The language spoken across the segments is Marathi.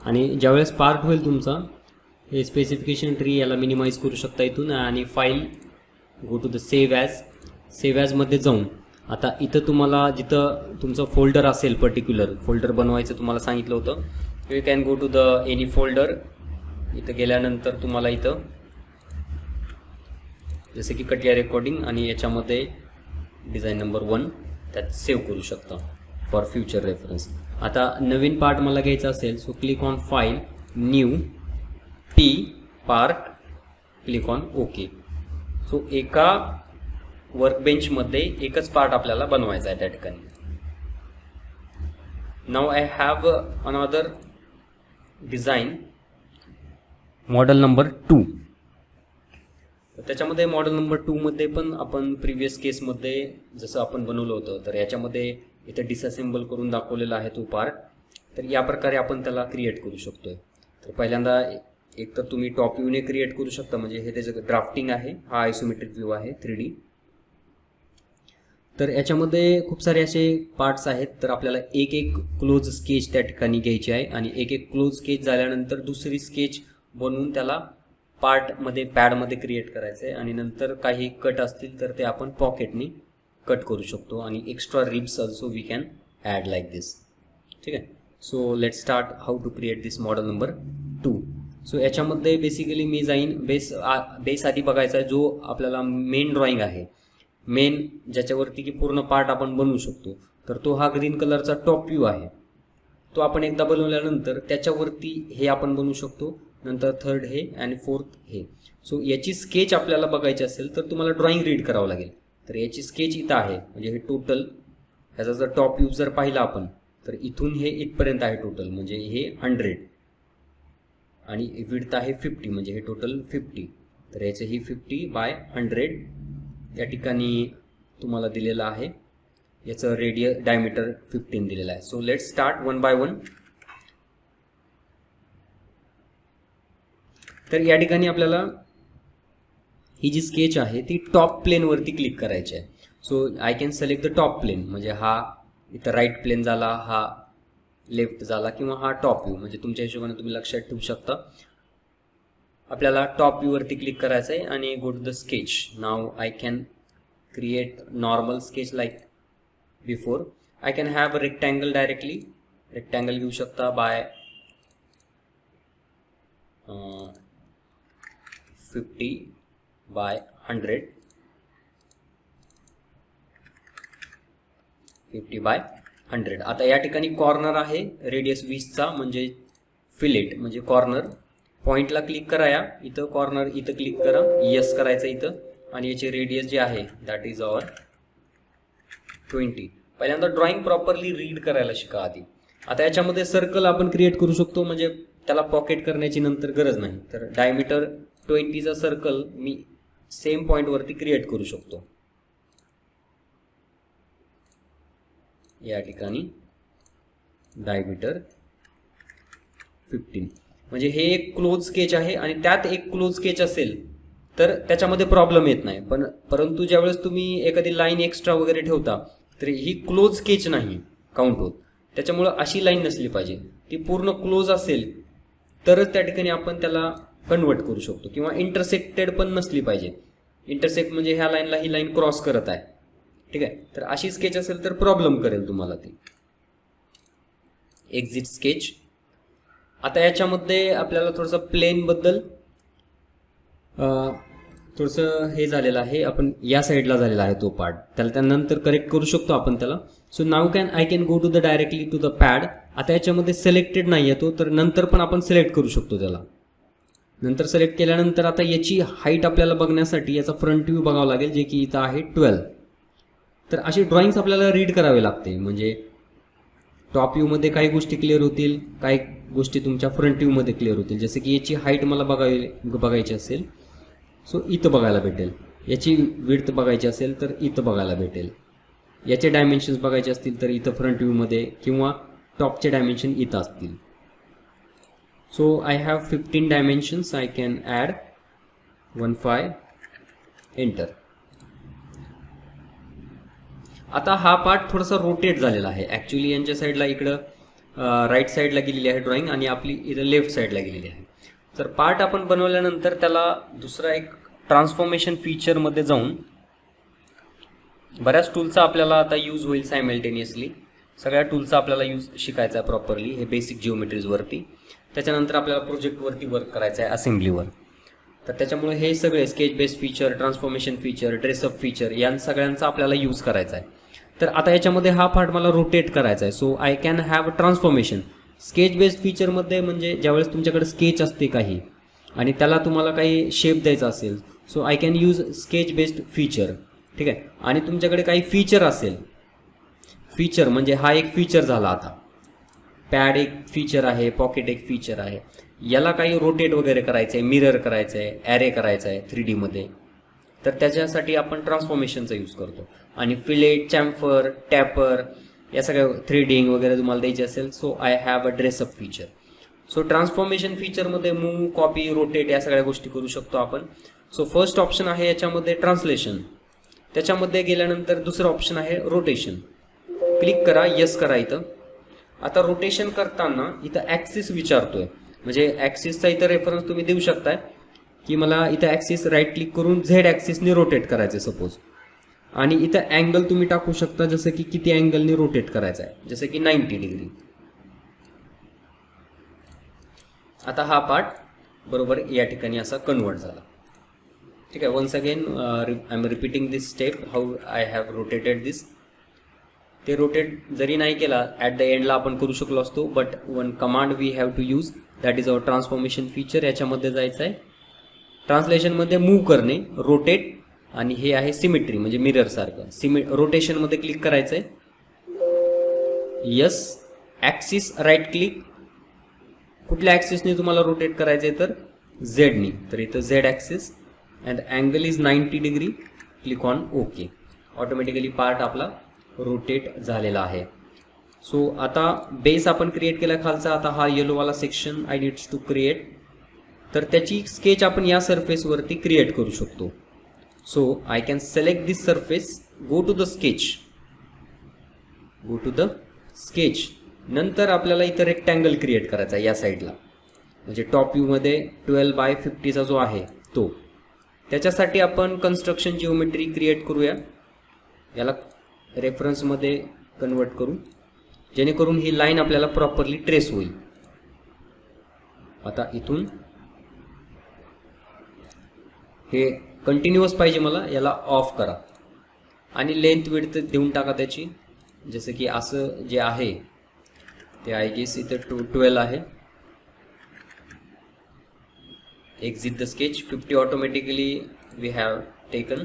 आणि ज्यावेळेस पार्ट होईल तुमचा, हे स्पेसिफिकेशन ट्री याला मिनिमाइज करू शकता इथून आणि file go to the save ॲजमध्ये जाऊन आता इथं तुम्हाला जिथं तुमचं फोल्डर असेल पर्टिक्युलर फोल्डर बनवायचं तुम्हाला सांगितलं होतं, you can go to the any folder. इथं गेल्यानंतर तुम्हाला इथं जसे की कटिया रेकॉर्डिंग आणि याच्यामध्ये डिझाईन नंबर 1 त्यात सेव्ह करू शकता फॉर फ्युचर रेफरन्स. आता नवीन पार्ट मला घ्यायचा असेल, so click on file, new, T part, click on okay. So एका वर्कबेंचमध्ये एकच पार्ट आपल्याला बनवायचा आहे त्या ठिकाणी. Now I have another design model number 2. त्याच्यामध्ये मॉडेल नंबर 2 मध्ये पण आपण प्रिव्हियस केसमध्ये जसं आपण बनवलं होतं, तर याच्यामध्ये इथं डिसअसेंबल करून दाखवलेला आहे तो पार्ट. तर या प्रकारे आपण त्याला क्रिएट करू शकतोय. तर पहिल्यांदा एक तर तुम्ही टॉप व्ह्यूने क्रिएट करू शकता, म्हणजे हे त्याचं ड्राफ्टिंग आहे, हा आयसोमेट्रिक व्ह्यू आहे 3D. तर याच्यामध्ये खूप सारे असे पार्ट्स आहेत. तर आपल्याला एक एक क्लोज स्केच त्या ठिकाणी घ्यायची आहे आणि एक एक क्लोज स्केच झाल्यानंतर दुसरी स्केच बनवून त्याला पार्टमध्ये पॅडमध्ये क्रिएट करायचं आहे आणि नंतर काही कट असतील तर ते आपण पॉकेटनी कट करू शकतो आणि extra ribs also we can add like this. ठीक आहे. So let start how to create this model number 2. So याच्यामध्ये बेसिकली मी जाईन बेस आधी बघायचा आहे, जो आपल्याला मेन ड्रॉइंग आहे, मेन ज्याच्यावरती की पूर्ण पार्ट आपण बनवू शकतो. तर तो हा ग्रीन कलरचा टॉप व्ह्यू आहे. तो आपण एकदा बनवल्यानंतर त्याच्यावरती हे आपण बनवू शकतो, नंतर थर्ड हे आणि फोर्थ हे. सो याची स्केच आपल्याला बघायची असेल तर तुम्हाला ड्रॉइंग रीड करावं लागेल. तर याची स्केच इथं आहे, म्हणजे हे टोटल याचा जर टॉप व्ह्यू जर पाहिला आपण तर इथून हे इथपर्यंत आहे टोटल, म्हणजे हे 100 आणि विड्थ आहे 50, म्हणजे हे टोटल 50. तर याचं ही 50 बाय 100 या ठिकाणी तुम्हाला दिलेलं आहे. याचं डायमीटर 15 दिलेलं आहे. So let's start one by one. तर या ठिकाणी आपल्याला ही जी स्केच आहे ती टॉप प्लेनवरती क्लिक करायची आहे. So I can select the top plane, म्हणजे हा इथं राईट प्लेन झाला, हा लेफ्ट झाला किंवा हा टॉप व्ह्यू, म्हणजे तुमच्या हिशोबाने तुम्ही लक्षात ठेवू शकता. आपल्याला टॉप व्ह्यूवरती क्लिक करायचं आहे आणि go to the sketch. Now I can create normal sketch like before. I can have a rectangle directly. Rectangle घेऊ शकता बाय 50 बाय 100, 50 बाय 100. आता या ठिकाणी कॉर्नर आहे रेडियस 20चा, म्हणजे फिलेट म्हणजे कॉर्नर. पॉइंटला क्लिक करा, या इथं कॉर्नर इथं क्लिक करा, यस करायचं इथं आणि याची रेडियस जे आहे दॅट इज आवर 20. पहिल्यांदा ड्रॉइंग प्रॉपरली रीड करायला शिका आधी. आता याच्यामध्ये सर्कल आपण क्रिएट करू शकतो, म्हणजे त्याला पॉकेट करण्याची नंतर गरज नाही. तर डायमीटर 20चा सर्कल मी सेम पॉइंटवरती क्रिएट करू शकतो. या ठिकाणी डायमीटर 15, म्हणजे हे एक क्लोज स्केच आहे आणि त्यात एक क्लोज स्केच असेल तर त्याच्यामध्ये प्रॉब्लेम येत नाही. परंतु ज्यावेळेस तुम्ही एखादी लाईन एक्स्ट्रा वगैरे ठेवता तर ही क्लोज स्केच नाही काउंट होत. त्याच्यामुळं अशी लाईन नसली पाहिजे, ती पूर्ण क्लोज असेल तरच त्या ठिकाणी आपण त्याला कन्वर्ट करू शकतो. किंवा इंटरसेक्टेड पण नसली पाहिजे. इंटरसेक्ट म्हणजे ह्या लाईनला ही लाईन क्रॉस करत आहे, ठीक आहे. तर अशी स्केच असेल तर प्रॉब्लेम करेल तुम्हाला ती. Exit sketch. आता याच्यामध्ये आपल्याला थोडंसं प्लेनबद्दल थोडंसं हे झालेलं आहे, आपण या साईडला झालेला आहे तो पार्ट, त्याला त्यानंतर करेक्ट करू शकतो आपण त्याला. So now I can go to the directly to the pad. आता याच्यामध्ये सिलेक्टेड नाही आहे तो, तर नंतर पण आपण सिलेक्ट करू शकतो त्याला. नंतर सिलेक्ट केल्यानंतर आता याची हाईट आपल्याला बघण्यासाठी याचा फ्रंट व्ह्यू बघावा लागेल, जे की इथं आहे 12. तर अशी ड्रॉइंग्स आपल्याला रीड करावे लागते, म्हणजे टॉप व्ह्यूमध्ये काही गोष्टी क्लिअर होतील, काही गोष्टी तुमच्या फ्रंट व्ह्यूमध्ये क्लिअर होतील. जसे की याची हाईट मला बघायची असेल, सो इथं बघायला भेटेल. याची विड्थ बघायची असेल तर इथं बघायला भेटेल. याचे डायमेन्शन्स बघायचे असतील तर इथं फ्रंट व्ह्यूमध्ये किंवा टॉपचे डायमेन्शन इथं असतील. So I have 15 dimensions. I can add 15, enter. आता हा पार्ट थोडासा रोटेट झालेला आहे ॲक्च्युली. यांच्या साईडला इकडं राईट साईडला गेलेली आहे ड्रॉइंग आणि आपली इथं लेफ्ट साईडला गेलेली आहे. तर पार्ट आपण बनवल्यानंतर त्याला दुसरा एक ट्रान्सफॉर्मेशन फीचरमध्ये जाऊन बऱ्याच टूलचा आपल्याला आता यूज होईल सायमल्टेनियसली. सगळ्या टूलचा आपल्याला यूज शिकायचा आहे प्रॉपरली हे बेसिक जिओमेट्रीजवरती. त्याच्यानंतर आपल्याला प्रोजेक्टवरती वर्क करायचं आहे असेंब्लीवर. तर त्याच्यामुळे हे सगळे sketch based feature, transformation feature, dress up feature या सगळ्यांचा आपल्याला यूज करायचा आहे. तर आता याच्यामध्ये हा पार्ट मला रोटेट करायचा आहे. So I can have transformation. Sketch based फीचरमध्ये म्हणजे ज्यावेळेस तुमच्याकडे स्केच असते काही आणि त्याला तुम्हाला काही शेप द्यायचा असेल, so I can use sketch based feature. ठीक आहे. आणि तुमच्याकडे काही फीचर असेल, फीचर म्हणजे हा एक फीचर झाला. आता पॅड एक फीचर आहे, पॉकेट एक फीचर आहे. याला काही रोटेट वगैरे करायचं आहे, मिरर करायचं आहे, ॲरे करायचं आहे 3D मध्ये, तर त्याच्यासाठी आपण ट्रान्सफॉर्मेशनचा यूज करतो. आणि फिलेट, चॅम्फर, टॅपर या सगळ्या थ्रेडिंग वगैरे तुम्हाला द्यायची असेल, so I have a dress up feature. So transformation फीचरमध्ये मूव, कॉपी, रोटेट या सगळ्या गोष्टी करू शकतो आपण. सो फर्स्ट ऑप्शन आहे याच्यामध्ये ट्रान्सलेशन. त्याच्यामध्ये गेल्यानंतर दुसरं ऑप्शन आहे रोटेशन. क्लिक करा, यस करा इथं. आता रोटेशन करताना इथं ॲक्सिस विचारतोय, म्हणजे ॲक्सिसचा इथं रेफरन्स तुम्ही देऊ शकताय की मला इथं ॲक्सिस राईट क्लिक करून झेड ॲक्सिसने रोटेट करायचं सपोज. आणि इथं अँगल तुम्ही टाकू शकता, जसं की किती अँगलने रोटेट करायचं आहे, जसं की 90 डिग्री. आता हा पार्ट बरोबर या ठिकाणी असा कन्वर्ट झाला. ठीक आहे. Once again I am repeating this step how I have rotated this. ते रोटेट जरी नाही केला ॲट द एंडला आपण करू शकलो असतो, but one command we have to use, that is our transformation feature. याच्यामध्ये जायचं आहे, ट्रान्सलेशनमध्ये मूव्ह करणे, रोटेट, आणि हे आहे सिमेट्री म्हणजे मिरर सारखं. रोटेशनमध्ये क्लिक करायचं आहे, यस. ॲक्सिस राईट क्लिक, कुठल्या ॲक्सिसने तुम्हाला रोटेट करायचं आहे तर झेडनी, तर इथं Z axis and angle is 90 degree. Click on okay. Automatically part आपला रोटेट झालेला आहे. सो आता बेस आपण क्रिएट केला खालचा. आता हा येलोवाला section I needs to create. तर त्याची स्केच आपण या सरफेसवरती क्रिएट करू शकतो. So I can select this surface, go to the sketch, go to the sketch. नंतर आपल्याला इथं रेक्टँगल क्रिएट करायचा आहे या साईडला, म्हणजे टॉप व्ह्यूमध्ये 12x50चा जो आहे तो. त्याच्यासाठी आपण कन्स्ट्रक्शन जिओमेट्री क्रिएट करूया. याला रेफरन्समध्ये कन्वर्ट करू, जेणेकरून ही लाईन आपल्याला प्रॉपरली ट्रेस होईल. आता इथून हे कंटिन्युअस पाहिजे मला, याला ऑफ करा आणि लेंथ विड्थ देऊन टाका त्याची, जसं की असं जे आहे ते आय गेस इथं 12 आहे. Exit the sketch. 50 automatically we have taken,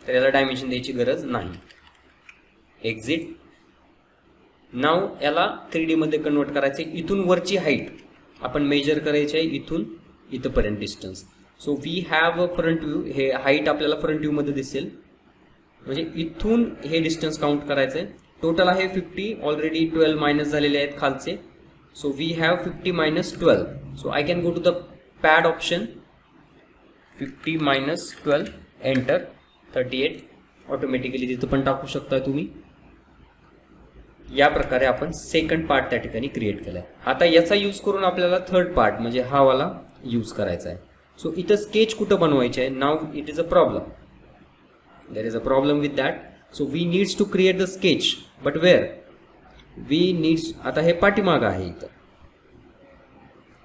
तर याला डायमेन्शन द्यायची गरज नाही. एक्झिट. नाव याला 3D मध्ये कन्वर्ट करायचे. इथून वरची हाईट आपण मेजर करायची आहे, इथून इथंपर्यंत distance. So we have a front view. हे हाईट आपल्याला फ्रंट व्ह्यूमध्ये दिसेल, म्हणजे इथून हे डिस्टन्स काउंट करायचं आहे. टोटल आहे 50, ऑलरेडी 12 मायनस झालेले आहेत खालचे. So we have 50 minus 12. So I can go to the pad option, 50 minus 12, enter. 38 automatically तिथं पण टाकू शकता तुम्ही. या प्रकारे आपण सेकंड पार्ट त्या ठिकाणी क्रिएट केला आहे. आता याचा यूज करून आपल्याला थर्ड पार्ट म्हणजे हा वाला यूज करायचा आहे. सो इथं स्केच कुठं बनवायचे आहे, now it is a problem. There is a problem with that. So we needs to create the sketch, but where we needs. आता हे पाठीमाग आहे, इथं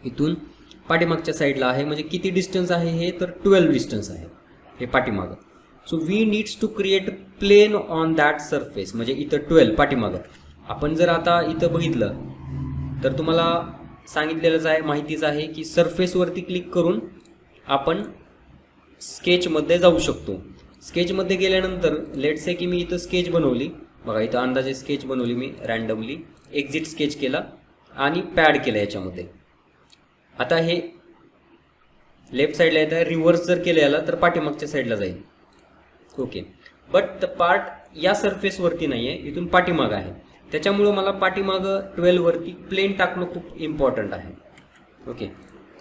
इथून पाठीमागच्या साईडला आहे, म्हणजे किती डिस्टन्स आहे हे तर 12 डिस्टन्स आहे हे पाठीमागं. So we needs to create plane on that surface, म्हणजे इथं 12 पाठीमागं. आपण जर आता इथं बघितलं तर तुम्हाला सांगितलेलंच आहे, माहितीच आहे की सरफेसवरती क्लिक करून आपण स्केचमध्ये जाऊ शकतो. स्केचमध्ये गेल्यानंतर लेट्स से की मी इथं स्केच बनवली, बघा इथं अंदाजे स्केच बनवली मी रँडमली. एक्झिट स्केच केला आणि पॅड केलं याच्यामध्ये. आता हे लेफ्ट साईडला येतं, रिव्हर्स जर केलं याला तर पाठीमागच्या साईडला जाईल. ओके. बट द पार्ट या सरफेसवरती नाही आहे, इथून पाठीमाग आहे. त्याच्यामुळं मला पाठीमागं 12 वरती प्लेन टाकणं खूप इम्पॉर्टंट आहे. ओके.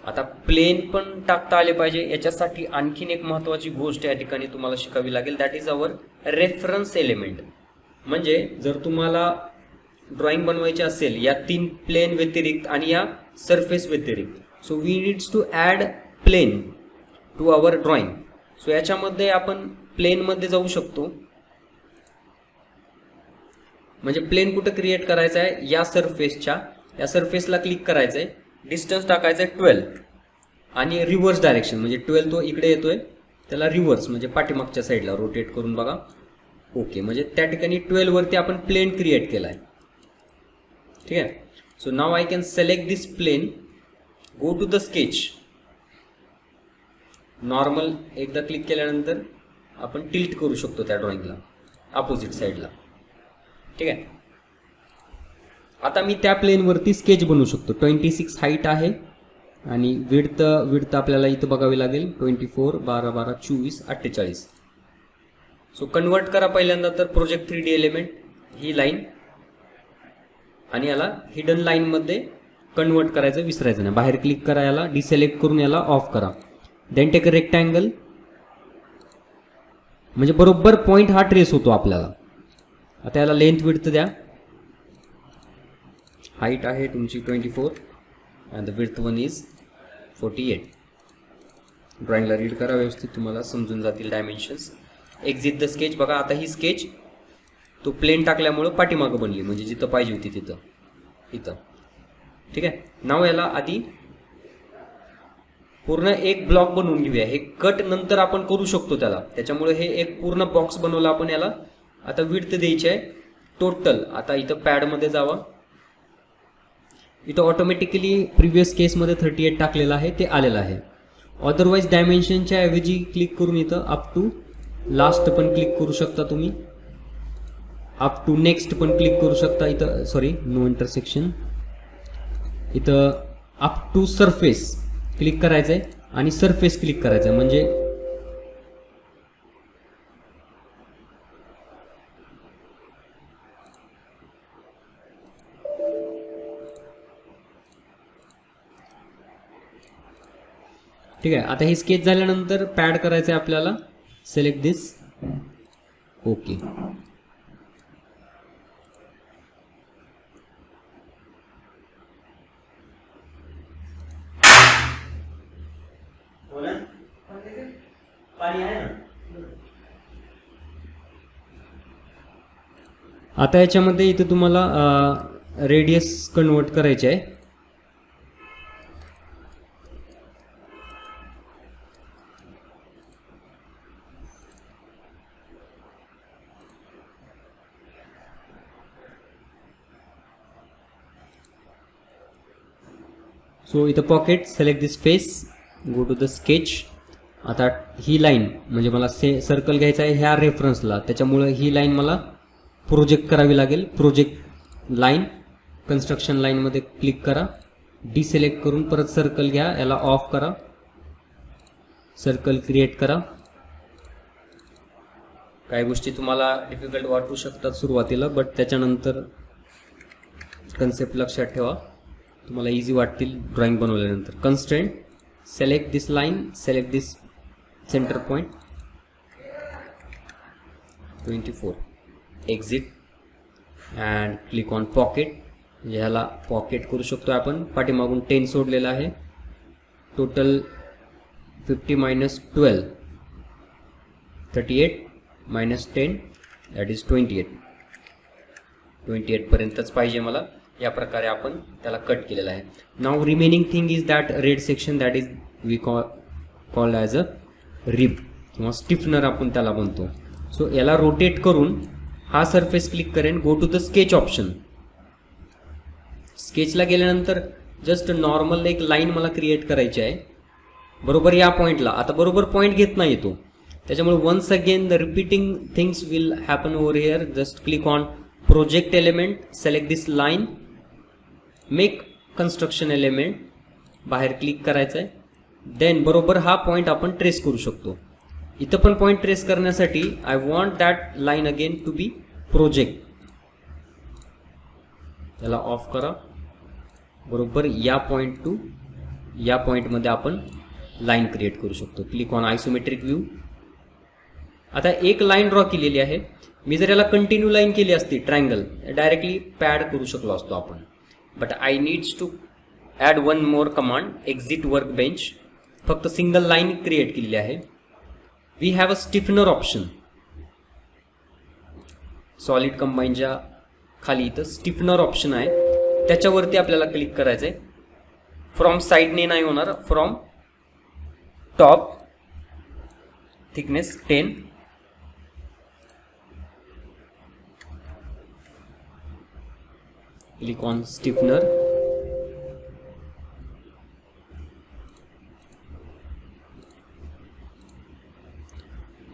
आता प्लेन पण टाकता आले पाहिजे. याच्यासाठी आणखीन एक महत्त्वाची गोष्ट या ठिकाणी तुम्हाला शिकावी लागेल, that is our reference element. म्हणजे जर तुम्हाला ड्रॉइंग बनवायची असेल या 3 प्लेन व्यतिरिक्त आणि या सरफेस व्यतिरिक्त, so we needs to add plane to our drawing. So याच्यामध्ये आपण प्लेनमध्ये जाऊ शकतो. म्हणजे प्लेन कुठं क्रिएट करायचं आहे, या सरफेसला क्लिक करायचं आहे, डिस्टन्स टाकायचं आहे 12 आणि रिव्हर्स डायरेक्शन म्हणजे 12 तो इकडे येतोय, त्याला रिव्हर्स म्हणजे पाठीमागच्या साईडला रोटेट करून बघा. ओके, म्हणजे त्या ठिकाणी 12 वरती आपण प्लेन क्रिएट केला आहे. ठीक आहे. So now I can select this plane, go to the sketch. Normal एकदा क्लिक केल्यानंतर आपण टिल्ट करू शकतो त्या ड्रॉइंगला अपोजिट साईडला. ठीक आहे. आता मी त्या प्लेनवरती स्केच बनवू शकतो. 26 हाईट आहे आणि विड्थ आपल्याला इथं बघावी लागेल 24, 12, 12, 24, 48. सो कन्वर्ट करा पहिल्यांदा तर प्रोजेक्ट 3D एलिमेंट ही लाईन आणि याला हिडन लाईनमध्ये कन्वर्ट करायचं विसरायचं नाही. बाहेर क्लिक करा, याला डिसेलेक्ट करून याला ऑफ करा. देन टेक अ रेक्टँगल, म्हणजे बरोबर पॉईंट हा ट्रेस होतो आपल्याला. आता याला लेंथ विड्थ द्या. हाईट आहे तुमची 24 and the width one is 48. ड्रॉइंगला रीड करा व्यवस्थित, तुम्हाला समजून जातील डायमेन्शन्स. Exit the sketch. बघा आता ही स्केच तो प्लेन टाकल्यामुळं पाठीमागं बनली, म्हणजे जिथं पाहिजे होती तिथं इथं. ठीक आहे. नाव याला आधी पूर्ण एक ब्लॉक बनवून घेऊया. हे कट नंतर आपण करू शकतो त्याला, त्याच्यामुळे हे एक पूर्ण बॉक्स बनवला आपण. याला आता विड्थ द्यायची आहे टोटल. आता इथं पॅडमध्ये जावा. इथं ऑटोमॅटिकली प्रिव्हियस केसमध्ये 38 टाकलेलं आहे, ते आलेलं आहे. अदरवाईज डायमेन्शनच्या ऐवजी क्लिक करून इथं अप टू लास्ट पण क्लिक करू शकता तुम्ही. अप टू नेक्स्ट पण क्लिक करू शकता. इथं सॉरी नो इंटरसेक्शन. इथं अप टू सरफेस क्लिक करायचं आहे आणि सरफेस क्लिक करायचं आहे. म्हणजे ठीक आहे. आता ही स्केच झाल्यानंतर पॅड करायचं आहे आपल्याला. सिलेक्ट दिस. ओके. आता याच्यामध्ये इथं तुम्हाला रेडियस कन्वर्ट करायचे आहे. सो इथं pocket, select this face, go to the sketch. आता ही लाईन म्हणजे मला सर्कल घ्यायचा आहे ह्या रेफरन्सला, त्याच्यामुळे ही लाईन मला प्रोजेक्ट करावी लागेल. प्रोजेक्ट लाईन, कन्स्ट्रक्शन लाईनमध्ये क्लिक करा, डिसिलेक्ट करून परत सर्कल घ्या, याला ऑफ करा, सर्कल क्रिएट करा. काही गोष्टी तुम्हाला डिफिकल्ट वाटू शकतात सुरुवातीला, बट त्याच्यानंतर कन्सेप्ट लक्षात ठेवा, तुम्हाला इझी वाटतील ड्रॉइंग बनवल्यानंतर. Constraint, select this line, select this centre point 24. Exit and click on pocket. ह्याला पॉकेट करू शकतो आपण. पाठीमागून 10 सोडलेला आहे. Total 50 minus 12 38 minus 10 that is 28. 28 पर्यंतच पाहिजे मला. या प्रकारे आपण त्याला कट केलेला आहे. Now remaining thing is that red section, that is we called as a rib किंवा स्टिफनर आपण त्याला म्हणतो. सो याला रोटेट करून हा सरफेस क्लिक करेन, go to the sketch option. स्केचला गेल्यानंतर जस्ट नॉर्मल एक लाईन मला क्रिएट करायची आहे बरोबर या पॉईंटला. आता बरोबर पॉईंट घेत नाही तो, त्याच्यामुळे once again the repeating things will happen over here. Just click on project element, select this line, make construction element, बाहेर क्लिक करायचं आहे. देन बरोबर हा पॉईंट आपण ट्रेस करू शकतो. इथं पण पॉईंट ट्रेस करण्यासाठी I want that line again to be project. त्याला ऑफ करा. बरोबर या पॉईंट टू या पॉईंटमध्ये आपण लाईन क्रिएट करू शकतो. क्लिक ऑन आयसोमेट्रिक व्ह्यू आता एक लाईन ड्रॉ केलेली आहे. मी जर याला कंटिन्यू लाईन केली असती ट्रायंगल, डायरेक्टली पॅड करू शकलो असतो आपण. But I needs to add one more command, exit workbench. फक्त सिंगल लाईन क्रिएट केलेली आहे. We have a stiffener option. Solid कंबाईनच्या खाली इथं स्टिफनर ऑप्शन आहे, त्याच्यावरती आपल्याला क्लिक करायचं आहे. फ्रॉम साईडने नाही होणार, from top. Thickness 10. Click on stiffener.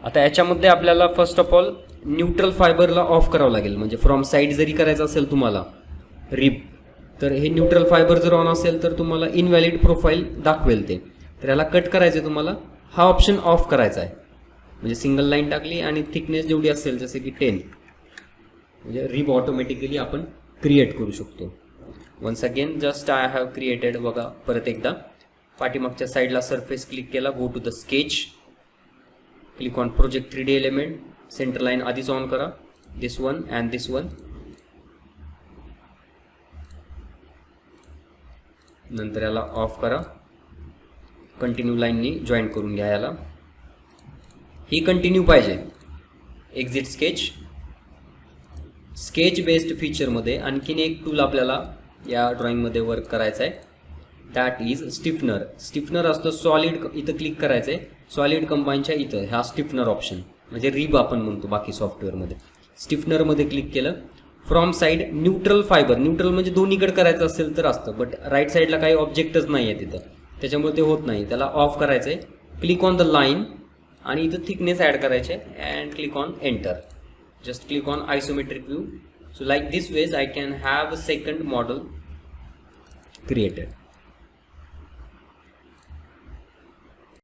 आता याच्यामध्ये आपल्याला फर्स्ट ऑफ ऑल न्यूट्रल फायबरला ऑफ करावं लागेल. म्हणजे फ्रॉम साईड जरी करायचं असेल तुम्हाला रिब, तर हे न्यूट्रल फायबर जर ऑन असेल तर तुम्हाला इनव्हॅलिड प्रोफाईल दाखवेल ते. तर याला कट करायचं आहे तुम्हाला, हा ऑप्शन ऑफ करायचा आहे. म्हणजे सिंगल लाईन टाकली आणि थिकनेस जेवढी असेल जसे की 10, म्हणजे रिब ऑटोमॅटिकली आपण क्रिएट करू शकतो. Once again just I have created. बघा परत एकदा पाठीमागच्या साईडला सरफेस क्लिक केला, go to the sketch, click on project 3D element. Center line आधीच ऑन करा, this one and this one. नंतर याला ऑफ करा, कंटिन्यू लाईननी जॉईन करून घ्या याला. ही कंटिन्यू पाहिजे. Exit sketch. स्केच बेस्ड फीचरमध्ये आणखीन एक टूल आपल्याला या ड्रॉइंगमध्ये वर्क करायचं आहे, दॅट इज स्टिफनर. स्टिफनर असतं सॉलिड, इथं क्लिक करायचं आहे. सॉलिड कंबाईनच्या इथं हा स्टिफनर ऑप्शन, म्हणजे रिब आपण म्हणतो बाकी सॉफ्टवेअरमध्ये. स्टिफनरमध्ये क्लिक केलं. From side neutral fibre. Neutral म्हणजे दोन्हीकडे करायचं असेल तर असतं, बट राईट साईडला काही ऑब्जेक्टच नाही आहे तिथं, त्याच्यामुळे ते होत नाही. त्याला ऑफ करायचं आहे. क्लिक ऑन द लाईन आणि इथं थिकनेस ॲड करायचे and click on enter. Just click on isometric view. So like this ways I can have a second model created.